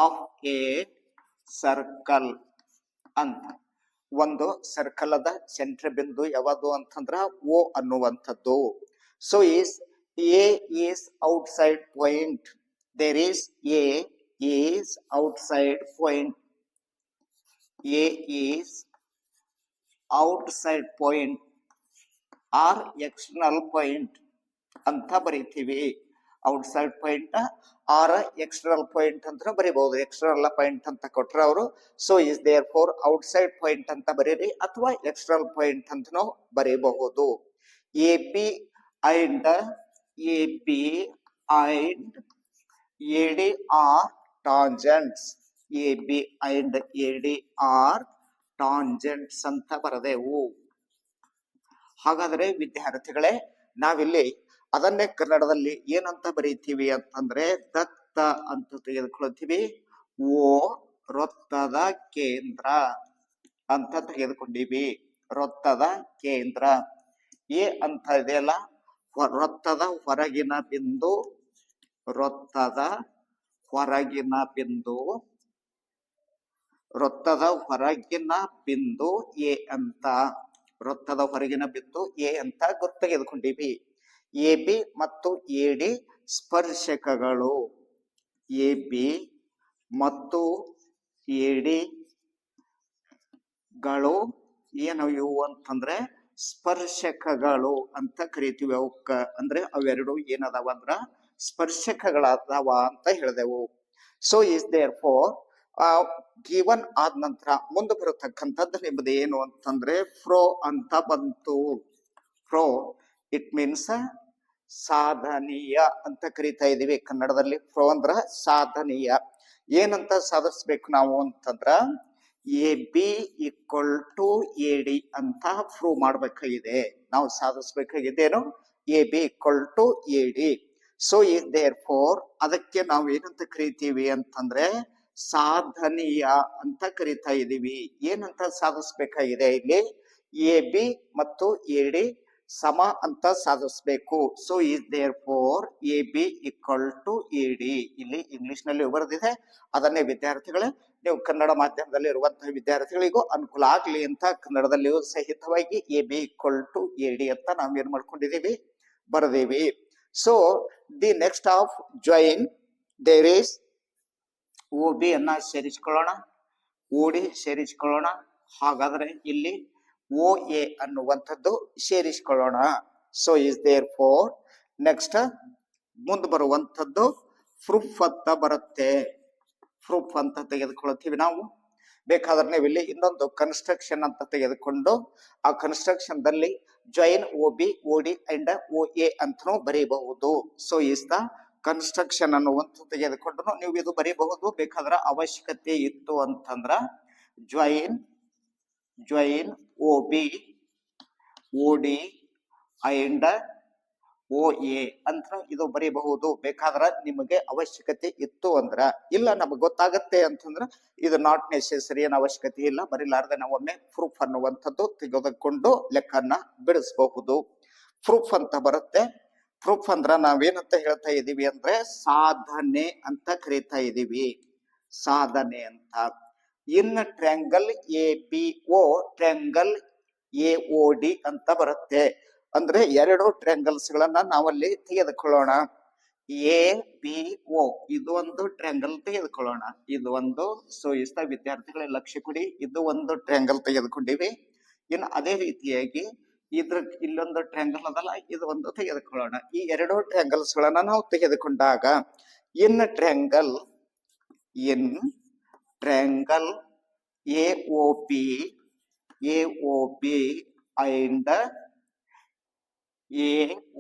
of a circle ಅಂತ. ಒಂದು ಸರ್ಕಲ್ ಅದ ಸೆಂಟರ್ ಬಿಂದು ಯಾವುದು ಅಂತಂದ್ರ ಓ ಅನ್ನುವಂಥದ್ದು. So is A is outside point. There is A is outside point. A is outside point or external point ಅಂತ ಬರೀತೀವಿ. Outside point or external point ಅಂತ ಬರೀಬಹುದು. ಎಕ್ಸ್ಟರ್ನಲ್ ಪಾಯಿಂಟ್ ಅಂತ ಕೊಟ್ರೆ ಅವರು. So is therefore outside point ಅಂತ ಬರೀರಿ ಅಥವಾ ಎಕ್ಸ್ಟರ್ನಲ್ ಪಾಯಿಂಟ್ ಅಂತನೂ ಬರೀಬಹುದು. A B and A D are tangents. A B and A D are tangents ಅಂತ ಬರದೆವು. ಹಾಗಾದ್ರೆ ವಿದ್ಯಾರ್ಥಿಗಳೇ, ನಾವಿಲ್ಲಿ ಅದನ್ನೇ ಕನ್ನಡದಲ್ಲಿ ಏನಂತ ಬರೀತೀವಿ ಅಂತಂದ್ರೆ ದತ್ತ ಅಂತ ತೆಗೆದುಕೊಳ್ತೀವಿ. ಓ ವೃತ್ತದ ಕೇಂದ್ರ ಅಂತ ತೆಗೆದುಕೊಂಡಿವಿ. ವೃತ್ತದ ಕೇಂದ್ರ. ಎ ಅಂತ ಇದೆಯಲ್ಲ, ವೃತ್ತದ ಹೊರಗಿನ ಬಿಂದು. ವೃತ್ತದ ಹೊರಗಿನ ಬಿಂದು. ವೃತ್ತದ ಹೊರಗಿನ ಬಿಂದು ಎ ಅಂತ. ವೃತ್ತದ ಹೊರಗಿನ ಬಿಂದು ಎ ಅಂತ ಗುರ್ತು ತೆಗೆದುಕೊಂಡಿವಿ. ಎ ಬಿ ಮತ್ತು ಎ ಡಿ ಸ್ಪರ್ಶಕಗಳು. ಎ ಬಿ ಮತ್ತು ಎ ಡಿ ಗಳು ಏನು ಇವು ಅಂತಂದ್ರೆ ಸ್ಪರ್ಶಕಗಳು ಅಂತ ಕರಿತೀವಿ. ಅವಕ್ಕ ಅಂದ್ರೆ ಅವೆರಡು ಏನದಾವ ಅಂದ್ರ ಸ್ಪರ್ಶಕಗಳದಾವ ಅಂತ ಹೇಳಿದೆವು. So is therefore given ಆದ ನಂತರ ಮುಂದೆ ಬರತಕ್ಕಂಥದ್ದು ನಿಮ್ಮದು ಏನು ಅಂತಂದ್ರೆ ಫ್ರೋ ಅಂತ ಬಂತು. ಫ್ರೋ ಇಟ್ ಮೀನ್ಸ್ ಸಾಧನೀಯ ಅಂತ ಕರಿತಾ ಇದೀವಿ ಕನ್ನಡದಲ್ಲಿ. ಫ್ರೋ ಅಂದ್ರ ಸಾಧನೀಯ. ಏನಂತ ಸಾಧಿಸ್ಬೇಕು ನಾವು ಅಂತಂದ್ರ A B equal to A D ಅಂತ ಪ್ರೂವ್ ಮಾಡ್ಬೇಕಾಗಿದೆ. ನಾವು ಸಾಧಿಸ್ಬೇಕಾಗಿದ್ದೇನು, A B equal to A D. So is therefore ಅದಕ್ಕೆ ನಾವು ಏನಂತ ಕರಿತೀವಿ ಅಂತಂದ್ರೆ ಸಾಧನೀಯ ಅಂತ ಕರಿತಾ ಇದೀವಿ. ಏನಂತ ಸಾಧಿಸ್ಬೇಕಾಗಿದೆ ಇಲ್ಲಿ, ಎ ಬಿ ಮತ್ತು ಎ ಡಿ ಸಮ ಅಂತ ಸಾಧಿಸಬೇಕು. So is therefore A B equal to A D. ಇಲ್ಲಿ ಇಂಗ್ಲಿಷ್ ನಲ್ಲಿ ಬರೆದಿದೆ, ಅದನ್ನೇ ವಿದ್ಯಾರ್ಥಿಗಳೇ ನೀವು ಕನ್ನಡ ಮಾಧ್ಯಮದಲ್ಲಿ ಇರುವಂತಹ ವಿದ್ಯಾರ್ಥಿಗಳಿಗೂ ಅನುಕೂಲ ಆಗ್ಲಿ ಅಂತ ಕನ್ನಡದಲ್ಲಿಯೂ ಸಹಿತವಾಗಿ A B equal to A D ಅಂತ ನಾವ್ ಏನ್ ಮಾಡ್ಕೊಂಡಿದೀವಿ, ಬರೆದೀವಿ. So the next of join there is O B ಅನ್ನ ಸೇರಿಸಿಕೊಳ್ಳೋಣ, ಓಡಿ ಸೇರಿಸಿಕೊಳ್ಳೋಣ. ಹಾಗಾದ್ರೆ ಇಲ್ಲಿ ಓ ಎ ಅನ್ನುವಂಥದ್ದು ಸೇರಿಸಿಕೊಳ್ಳೋಣ. So is therefore next ಮುಂದೆ ಬರುವಂಥದ್ದು ಪ್ರೂಫ್ ಅಂತ ಬರುತ್ತೆ. ಪ್ರೂಫ್ ಅಂತ ತೆಗೆದುಕೊಳ್ತೀವಿ ನಾವು. ಬೇಕಾದ್ರೆ ನೀವು ಇಲ್ಲಿ ಇನ್ನೊಂದು ಕನ್ಸ್ಟ್ರಕ್ಷನ್ ಅಂತ ತೆಗೆದುಕೊಂಡು ಆ ಕನ್ಸ್ಟ್ರಕ್ಷನ್ ದಲ್ಲಿ join O B O D and O A ಅಂತನೂ ಬರೀಬಹುದು. ಸೊ ಇಸ್ ದ ಕನ್ಸ್ಟ್ರಕ್ಷನ್ ಅನ್ನುವಂಥ ತೆಗೆದುಕೊಂಡು ನೀವು ಇದು ಬರೀಬಹುದು. ಬೇಕಾದ್ರ ಅವಶ್ಯಕತೆ ಇತ್ತು ಅಂತಂದ್ರ join O B O D and O A ಅಂತ ಇದು ಬರೀಬಹುದು. ಬೇಕಾದ್ರ ನಿಮಗೆ ಅವಶ್ಯಕತೆ ಇತ್ತು ಅಂದ್ರ, ಇಲ್ಲ ನಮಗೆ ಗೊತ್ತಾಗತ್ತೆ ಅಂತಂದ್ರ ಇದು ನಾಟ್ ನೆಸೆಸರಿ, ಏನು ಅವಶ್ಯಕತೆ ಇಲ್ಲ, ಬರೀಲಾರ್ದೆ ನಾವು ಒಮ್ಮೆ ಪ್ರೂಫ್ ಅನ್ನುವಂಥದ್ದು ತೆಗೆದುಕೊಂಡು ಲೆಕ್ಕನ್ನ ಬಿಡಿಸಬಹುದು. ಪ್ರೂಫ್ ಅಂತ ಬರುತ್ತೆ. ಪ್ರೂಫ್ ಅಂದ್ರ ನಾವೇನಂತ ಹೇಳ್ತಾ ಇದೀವಿ ಅಂದ್ರೆ ಸಾಧನೆ ಅಂತ ಕರೀತಾ ಇದೀವಿ, ಸಾಧನೆ ಅಂತ. In triangle A B O triangle A O D ಅಂತ ಬರುತ್ತೆ. ಅಂದ್ರೆ ಎರಡು ಟ್ರ್ಯಾಂಗಲ್ಸ್ ಗಳನ್ನ ನಾವಲ್ಲಿ ತೆಗೆದುಕೊಳ್ಳೋಣ. ಎ ಬಿ ಓ ಇದು ಒಂದು ಟ್ರ್ಯಾಂಗಲ್ ತೆಗೆದುಕೊಳ್ಳೋಣ, ಇದು ಒಂದು. ಸೊ ಇಷ್ಟ ವಿದ್ಯಾರ್ಥಿಗಳ ಲಕ್ಷ್ಯ ಕೊಡಿ, ಇದು ಒಂದು ಟ್ರ್ಯಾಂಗಲ್ ತೆಗೆದುಕೊಂಡಿವಿ. ಇನ್ನು ಅದೇ ರೀತಿಯಾಗಿ ಇದ್ರ ಇಲ್ಲೊಂದು ಟ್ರ್ಯಾಂಗಲ್ ಅದಲ್ಲ, ಇದು ಒಂದು ತೆಗೆದುಕೊಳ್ಳೋಣ. ಈ ಎರಡು ಟ್ರ್ಯಾಂಗಲ್ಸ್ ಗಳನ್ನ ನಾವು ತೆಗೆದುಕೊಂಡಾಗ in triangle A O B and A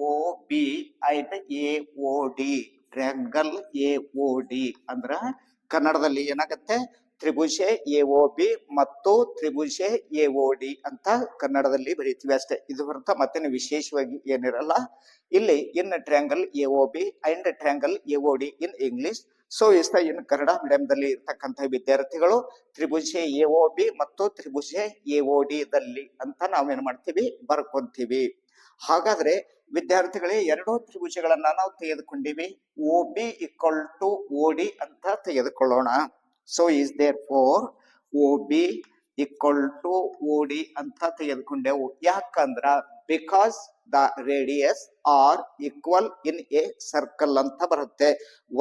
O B and A O D, triangle A O D ಅಂದ್ರ ಕನ್ನಡದಲ್ಲಿ ಏನಾಗತ್ತೆ, ತ್ರಿಭುಜ ಎ ಓ ಬಿ ಮತ್ತು ತ್ರಿಭುಜ ಎ ಓ ಡಿ ಅಂತ ಕನ್ನಡದಲ್ಲಿ ಬರೀತೀವಿ ಅಷ್ಟೇ. ಇದು ಹೊರತ ಮತ್ತೇನು ವಿಶೇಷವಾಗಿ ಏನಿರಲ್ಲ. ಇಲ್ಲಿ in triangle A O B and triangle A O D in English. So ಇಷ್ಟ ಇನ್ನು ಕನ್ನಡ ಮೀಡಿಯಂದಲ್ಲಿ ಇರ್ತಕ್ಕಂಥ ವಿದ್ಯಾರ್ಥಿಗಳು ತ್ರಿಭುಜ ಎ ಓ ಬಿ ಮತ್ತು ತ್ರಿಭುಜ ಎ ಓ ಡಿ ದಲ್ಲಿ ಅಂತ ನಾವೇನ್ ಮಾಡ್ತೀವಿ, ಬರ್ಕೊಂತೀವಿ. ಹಾಗಾದ್ರೆ ವಿದ್ಯಾರ್ಥಿಗಳೇ ಎರಡು ತ್ರಿಭುಜಗಳನ್ನ ನಾವು ತೆಗೆದುಕೊಂಡಿವಿ. O B equal to O D ಅಂತ ತೆಗೆದುಕೊಳ್ಳೋಣ. So is therefore O B equal to O D ಅಂತ ತೆಗೆದುಕೊಂಡೆವು. ಯಾಕಂದ್ರ because the radius are equal in a circle ಅಂತ ಬರುತ್ತೆ.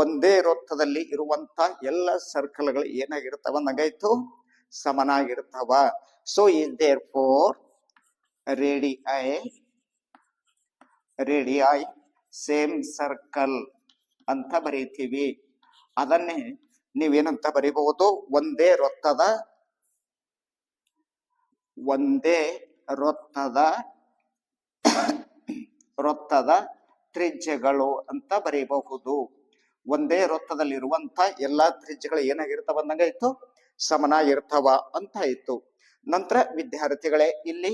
ಒಂದೇ ವೃತ್ತದಲ್ಲಿ ಇರುವಂತ ಎಲ್ಲ ಸರ್ಕಲ್ಗಳು ಏನಾಗಿರ್ತಾವ ನಂಗಾಯ್ತು, ಸಮನಾಗಿರ್ತಾವ. So is therefore radii same circle ಅಂತ ಬರೀತೀವಿ. ಅದನ್ನೇ ನೀವೇನಂತ ಬರೀಬಹುದು, ಒಂದೇ ವೃತ್ತದ ತ್ರಿಜ್ಯಗಳು ಅಂತ ಬರೀಬಹುದು. ಒಂದೇ ವೃತ್ತದಲ್ಲಿರುವಂತ ಎಲ್ಲಾ ತ್ರಿಜ್ಯಗಳು ಏನಾಗಿರ್ತಾವ ಅಂದಂಗಾಯ್ತು, ಸಮನಾಗಿರ್ತಾವ ಅಂತ ಆಯ್ತು. ನಂತರ ವಿದ್ಯಾರ್ಥಿಗಳೇ ಇಲ್ಲಿ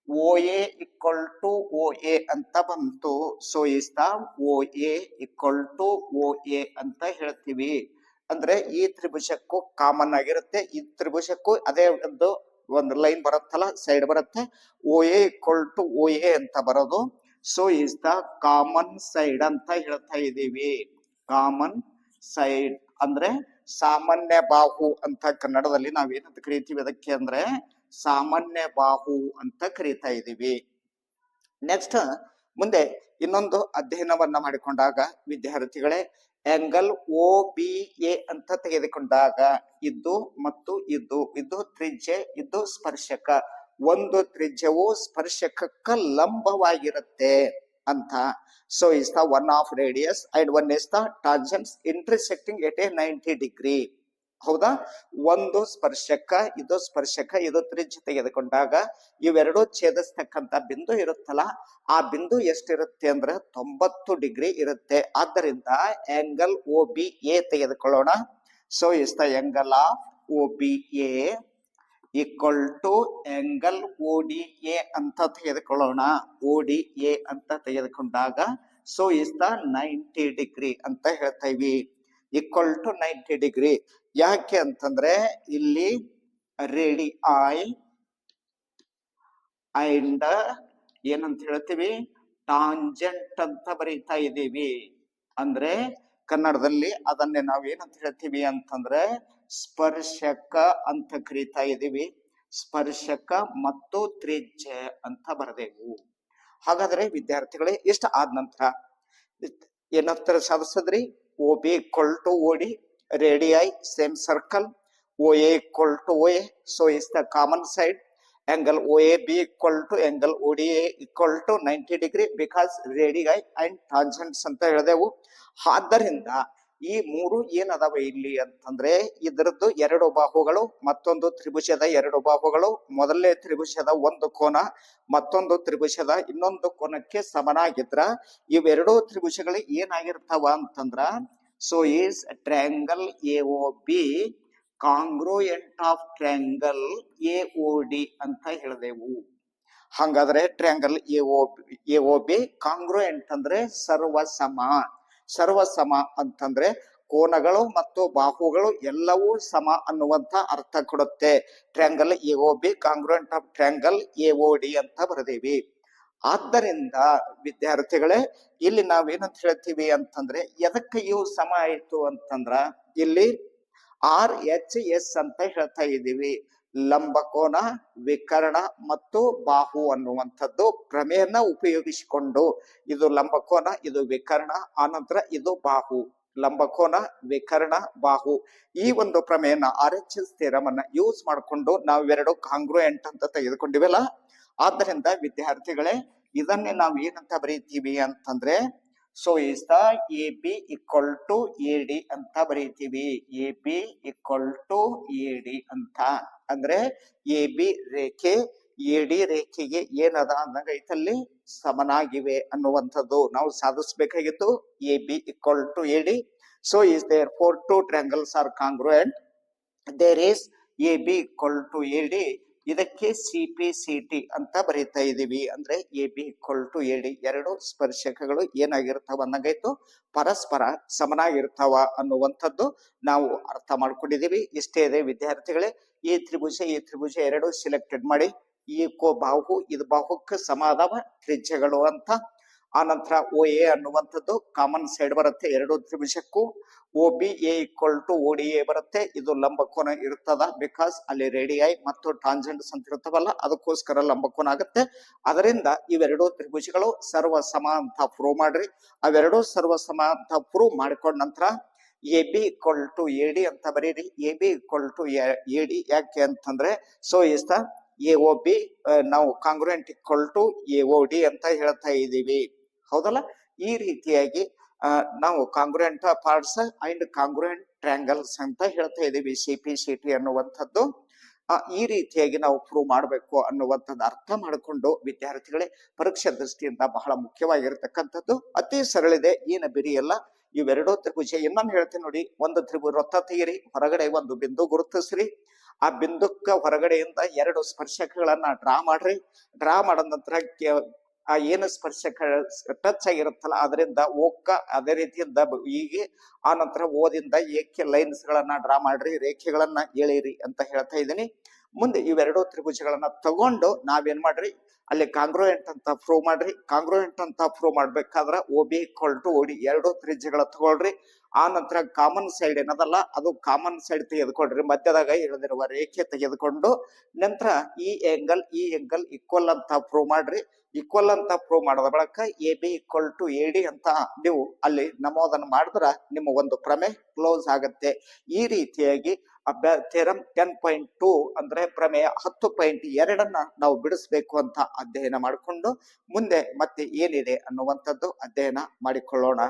O A equal to O A ಅಂತ ಬಂತು. So is the O A equal to O A ಅಂತ ಹೇಳ್ತೀವಿ. ಅಂದ್ರೆ ಈ ತ್ರಿಭುಜಕ್ಕೂ ಕಾಮನ್ ಆಗಿರುತ್ತೆ, ಈ ತ್ರಿಭುಜಕ್ಕೂ ಅದೇ ಒಂದು ಲೈನ್ ಬರುತ್ತಲ್ಲ, ಸೈಡ್ ಬರುತ್ತೆ. O A equal to O A ಅಂತ ಬರೋದು. So is the common side ಅಂತ ಹೇಳ್ತಾ ಇದೀವಿ. ಕಾಮನ್ ಸೈಡ್ ಅಂದ್ರೆ ಸಾಮಾನ್ಯ ಬಾಹು ಅಂತ ಕನ್ನಡದಲ್ಲಿ ನಾವೇನಂತ ಕರಿತೀವಿ ಅದಕ್ಕೆ ಅಂದ್ರೆ ಸಾಮಾನ್ಯ ಬಾಹು ಅಂತ ಕರೀತಾ ಇದೀವಿ. ನೆಕ್ಸ್ಟ್ ಮುಂದೆ ಇನ್ನೊಂದು ಅಧ್ಯಯನವನ್ನ ಮಾಡಿಕೊಂಡಾಗ ವಿದ್ಯಾರ್ಥಿಗಳೇ ಆಂಗಲ್ ಓ ಬಿ ಎ ಅಂತ ತೆಗೆದುಕೊಂಡಾಗ ಇದು ಮತ್ತು ಇದು ತ್ರಿಜ್ಯ, ಇದು ಸ್ಪರ್ಶಕ. ಒಂದು ತ್ರಿಜ್ಯವು ಸ್ಪರ್ಶಕಕ್ಕ ಲಂಬವಾಗಿರುತ್ತೆ ಅಂತ. So is the one of radius and one is the tangents intersecting at a 90 degree. ಹೌದಾ, ಒಂದು ಸ್ಪರ್ಶಕ, ಇದು ತ್ರಿಜ್ಯ ತೆಗೆದುಕೊಂಡಾಗ ಇವೆರಡು ಛೇದಿಸ್ತಕ್ಕಂತ ಬಿಂದು ಇರುತ್ತಲ್ಲ, ಆ ಬಿಂದು ಎಷ್ಟಿರುತ್ತೆ ಅಂದ್ರೆ 90 ಡಿಗ್ರಿ ಇರುತ್ತೆ. ಆದ್ದರಿಂದ ಆಂಗಲ್ ಓ ಬಿ ಎ ತೆಗೆದುಕೊಳ್ಳೋಣ. So is the angle of O B A equal to angle O D A ಅಂತ ತೆಗೆದುಕೊಳ್ಳೋಣ. ಓ ಡಿ ಎ ಅಂತ ತೆಗೆದುಕೊಂಡಾಗ ಸೊ ಇಸ್ ದ 90 ಡಿಗ್ರಿ ಅಂತ ಹೇಳ್ತೀವಿ. Equal to 90 degree. ಯಾಕೆ ಅಂತಂದ್ರೆ ಇಲ್ಲಿ ರೇಡಿಯೈ ಅಂಡ್ ಏನಂತ ಹೇಳ್ತೀವಿ, ಟಾಂಜೆಂಟ್ ಅಂತ ಬರೀತಾ ಇದ್ದೀವಿ. ಅಂದ್ರೆ ಕನ್ನಡದಲ್ಲಿ ಅದನ್ನೇ ನಾವು ಏನಂತ ಹೇಳ್ತೀವಿ ಅಂತಂದ್ರೆ ಸ್ಪರ್ಶಕ ಅಂತ ಕರೀತಾ ಇದ್ದೀವಿ. ಸ್ಪರ್ಶಕ ಮತ್ತು ತ್ರಿಜ್ಯ ಅಂತ ಬರೆದೆವು. ಹಾಗಾದ್ರೆ ವಿದ್ಯಾರ್ಥಿಗಳೇ, ಇಷ್ಟ ಆದ ನಂತರ ಏನಂತ ಸಾಧಿಸಿದ್ರಿ? O B equal to O D, radii same circle, O A equal to O A, so is the common side. angle OAB equal to angle ODA equal to 90 degree because radii and tangents ಅಂತ ಹೇಳಿದೆವು. ಆದ್ದರಿಂದ ಈ ಮೂರು ಏನದಾವ ಇಲ್ಲಿ ಅಂತಂದ್ರೆ ಇದರದ್ದು ಎರಡು ಬಾಹುಗಳು, ಮತ್ತೊಂದು ತ್ರಿಭುಜದ ಎರಡು ಬಾಹುಗಳು, ಮೊದಲನೇ ತ್ರಿಭುಜದ ಒಂದು ಕೋನ ಮತ್ತೊಂದು ತ್ರಿಭುಜದ ಇನ್ನೊಂದು ಕೋನಕ್ಕೆ ಸಮನಾಗಿದ್ರ ಇವೆರಡೂ ತ್ರಿಭುಜಗಳು ಏನಾಗಿರ್ತಾವ ಅಂತಂದ್ರ so is triangle AOB ಕಾಂಗ್ರೂಯೆಂಟ್ of triangle AOD ಅಂತ ಹೇಳಿದೆವು. ಹಾಗಾದ್ರೆ ಟ್ರಯಾಂಗಲ್ AOB ಕಾಂಗ್ರೂಯೆಂಟ್ ಅಂದ್ರೆ ಸರ್ವಸಮ. ಸರ್ವಸಮ ಅಂತಂದ್ರೆ ಕೋನಗಳು ಮತ್ತು ಬಾಹುಗಳು ಎಲ್ಲವೂ ಸಮ ಅನ್ನುವಂತ ಅರ್ಥ ಕೊಡುತ್ತೆ. Triangle AOB ಕಾಂಗ್ರೂಯೆಂಟ್ of triangle AOD ಅಂತ ಬರೆದೇವಿ. ಆದ್ದರಿಂದ ವಿದ್ಯಾರ್ಥಿಗಳೇ, ಇಲ್ಲಿ ನಾವೇನಂತ ಹೇಳ್ತೀವಿ ಅಂತಂದ್ರೆ ಎದಕ್ಕೆ ಇವು ಸಮ ಆಯ್ತು ಅಂತಂದ್ರ ಇಲ್ಲಿ RHS ಅಂತ ಹೇಳ್ತಾ ಇದ್ದೀವಿ. ಲಂಬಕೋನ, ವಿಕರ್ಣ ಮತ್ತು ಬಾಹು ಅನ್ನುವಂಥದ್ದು ಪ್ರಮೇಯನ ಉಪಯೋಗಿಸಿಕೊಂಡು, ಇದು ಲಂಬಕೋನ, ಇದು ವಿಕರ್ಣ, ಆನಂತರ ಇದು ಬಾಹು. ಲಂಬಕೋನ, ವಿಕರ್ಣ, ಬಾಹು ಈ ಒಂದು ಪ್ರಮೇಯನ RHS ಥಿಯರಮ್ ಅನ್ನ ಯೂಸ್ ಮಾಡಿಕೊಂಡು ನಾವೆರಡು ಕಾಂಗ್ರೂಯೆಂಟ್ ಅಂತ ತೆಗೆದುಕೊಂಡಿವಲ್ಲ. ಆದ್ದರಿಂದ ವಿದ್ಯಾರ್ಥಿಗಳೇ, ಇದನ್ನೇ ನಾವು ಏನಂತ ಬರೀತೀವಿ ಅಂತಂದ್ರೆ so is the AB equal to AD ಅಂತ ಬರೀತೀವಿ. AB equal to AD ಅಂತ ಅಂದ್ರೆ AB ರೇಖೆ AD ರೇಖೆಗೆ ಏನದ ಅಂದಾಗ ಐತಲ್ಲಿ ಸಮನಾಗಿವೆ ಅನ್ನುವಂಥದ್ದು ನಾವು ಸಾಧಿಸಬೇಕಾಗಿತ್ತು. AB equal to AD. So is therefore two triangles are congruent. There is AB equal to AD. ಇದಕ್ಕೆ CPCT ಅಂತ ಬರೀತಾ ಇದೀವಿ. ಅಂದ್ರೆ AB equal to AD ಎರಡು ಸ್ಪರ್ಶಕಗಳು ಏನಾಗಿರ್ತಾವ ಅನ್ನಂಗಾಯ್ತು, ಪರಸ್ಪರ ಸಮನಾಗಿರ್ತಾವ ಅನ್ನುವಂಥದ್ದು ನಾವು ಅರ್ಥ ಮಾಡ್ಕೊಂಡಿದೀವಿ. ಇಷ್ಟೇ ಇದೆ ವಿದ್ಯಾರ್ಥಿಗಳೇ. ಈ ತ್ರಿಭುಜ ಎರಡು ಸಿಲೆಕ್ಟೆಡ್ ಮಾಡಿ, ಈ ಬಾಹು ಇದು ಬಾಹುಕ್ಕೆ ಸಮ ಆದವ ತ್ರಿಜ್ಯಗಳು ಅಂತ. ಆನಂತರ OA ಅನ್ನುವಂಥದ್ದು ಕಾಮನ್ ಸೈಡ್ ಬರುತ್ತೆ ಎರಡು ತ್ರಿಭುಜಕ್ಕೂ. OBA equal to ODA ಬರುತ್ತೆ, ಇದು ಲಂಬಕೋನ ಇರ್ತದ ಬಿಕಾಸ್ ಅಲ್ಲಿ ರೇಡಿಯೈ ಮತ್ತು ಟಾಂಜೆಂಟ್ಸ್ ಅಂತ ಇರ್ತಾವಲ್ಲ, ಅದಕ್ಕೋಸ್ಕರ ಲಂಬಕೋನ ಆಗುತ್ತೆ. ಅದರಿಂದ ಇವೆರಡು ತ್ರಿಭುಜಗಳು ಸರ್ವಸಮ ಅಂತ ಪ್ರೂವ್ ಮಾಡ್ರಿ. ಅವೆರಡು ಸರ್ವಸಮ ಅಂತ ಪ್ರೂವ್ ಮಾಡಿಕೊಂಡ ನಂತರ AB equal to AD ಅಂತ ಬರೀರಿ. AB equal to AD ಯಾಕೆ ಅಂತಂದ್ರೆ ಸೊ ಇಸ್ ದ AOB ನಾವು ಕಾಂಗ್ರೂಯೆಂಟ್ equal to AOD ಅಂತ ಹೇಳ್ತಾ ಇದ್ದೀವಿ. ಹೌದಲ್ಲ? ಈ ರೀತಿಯಾಗಿ ನಾವು ಕಾಂಗ್ರೂಯೆಂಟ್ ಪಾರ್ಟ್ಸ್ ಅಂಡ್ ಕಾಂಗ್ರೂಯೆಂಟ್ ಟ್ರಯಾಂಗಲ್ಸ್ ಅಂತ ಹೇಳ್ತಾ ಇದ್ದೀವಿ. CPCT ಅನ್ನುವಂಥದ್ದು ಈ ರೀತಿಯಾಗಿ ನಾವು ಪ್ರೂವ್ ಮಾಡಬೇಕು ಅನ್ನುವಂಥದ್ದು ಅರ್ಥ ಮಾಡಿಕೊಂಡು ವಿದ್ಯಾರ್ಥಿಗಳೇ, ಪರೀಕ್ಷಾ ದೃಷ್ಟಿಯಿಂದ ಬಹಳ ಮುಖ್ಯವಾಗಿರ್ತಕ್ಕಂಥದ್ದು. ಅತಿ ಸರಳಿದೆ, ಏನು ಬಿರಿ ಎಲ್ಲ. ಇವೆರಡೂ ತ್ರಿಭುಜ ಇನ್ನೊಂದು ಹೇಳ್ತೀನಿ ನೋಡಿ. ಒಂದು ತ್ರಿಭುಜ ವೃತ್ತ ತೆಗಿರಿ, ಹೊರಗಡೆ ಒಂದು ಬಿಂದು ಗುರುತಿಸ್ರಿ. ಆ ಬಿಂದುಕ್ಕ ಹೊರಗಡೆಯಿಂದ ಎರಡು ಸ್ಪರ್ಶಕಗಳನ್ನ ಡ್ರಾ ಮಾಡ್ರಿ. ಡ್ರಾ ಮಾಡಿದ ನಂತರ ಆ ಏನು ಸ್ಪರ್ಶಕ ಟಚ್ ಆಗಿರುತ್ತಲ್ಲ ಅದರಿಂದ ಓಕ್ಕ ಅದೇ ರೀತಿಯಿಂದ ಹೀಗೆ ಆ ನಂತರ ಓದಿಂದ ಏಕೆ ಲೈನ್ಸ್ ಗಳನ್ನ ಡ್ರಾ ಮಾಡ್ರಿ, ರೇಖೆಗಳನ್ನ ಎಳೀರಿ ಅಂತ ಹೇಳ್ತಾ ಇದ್ದೀನಿ. ಮುಂದೆ ಇವೆರಡು ತ್ರಿಭುಜಗಳನ್ನ ತಗೊಂಡು ನಾವೇನ್ ಮಾಡ್ರಿ, ಅಲ್ಲಿ ಕಾಂಗ್ರೂಯೆಂಟ್ ಅಂತ ಪ್ರೂವ್ ಮಾಡ್ರಿ. ಕಾಂಗ್ರೂಯೆಂಟ್ ಅಂತ ಪ್ರೂವ್ ಮಾಡ್ಬೇಕಾದ್ರೆ OB equal to OD ಎರಡು ತ್ರಿಜ್ಯಗಳ ತಗೊಳ್ರಿ. ಆ ನಂತರ ಕಾಮನ್ ಸೈಡ್ ಏನದಲ್ಲ ಅದು ಕಾಮನ್ ಸೈಡ್ ತೆಗೆದುಕೊಳ್ರಿ. ಮಧ್ಯದಾಗ ಇಳಿದಿರುವ ರೇಖೆ ತೆಗೆದುಕೊಂಡು ನಂತರ ಈ ಎಂಗಲ್ ಈಕ್ವಲ್ ಅಂತ ಪ್ರೂವ್ ಮಾಡ್ರಿ. ಈಕ್ವಲ್ ಅಂತ ಪ್ರೂವ್ ಮಾಡಿದ ಬಳಿಕ AB equal to AD ಅಂತ ನೀವು ಅಲ್ಲಿ ನಮೂದನ್ನ ಮಾಡಿದ್ರ ನಿಮ್ಮ ಒಂದು ಪ್ರಮೇಯ ಕ್ಲೋಸ್ ಆಗತ್ತೆ. ಈ ರೀತಿಯಾಗಿ ಥಿಯರಮ್ 10.2 ಅಂದ್ರೆ ಪ್ರಮೇಯ 10.2 ನಾವು ಬಿಡಿಸ್ಬೇಕು ಅಂತ ಅಧ್ಯಯನ ಮಾಡಿಕೊಂಡು ಮುಂದೆ ಮತ್ತೆ ಏನಿದೆ ಅನ್ನುವಂಥದ್ದು ಅಧ್ಯಯನ ಮಾಡಿಕೊಳ್ಳೋಣ.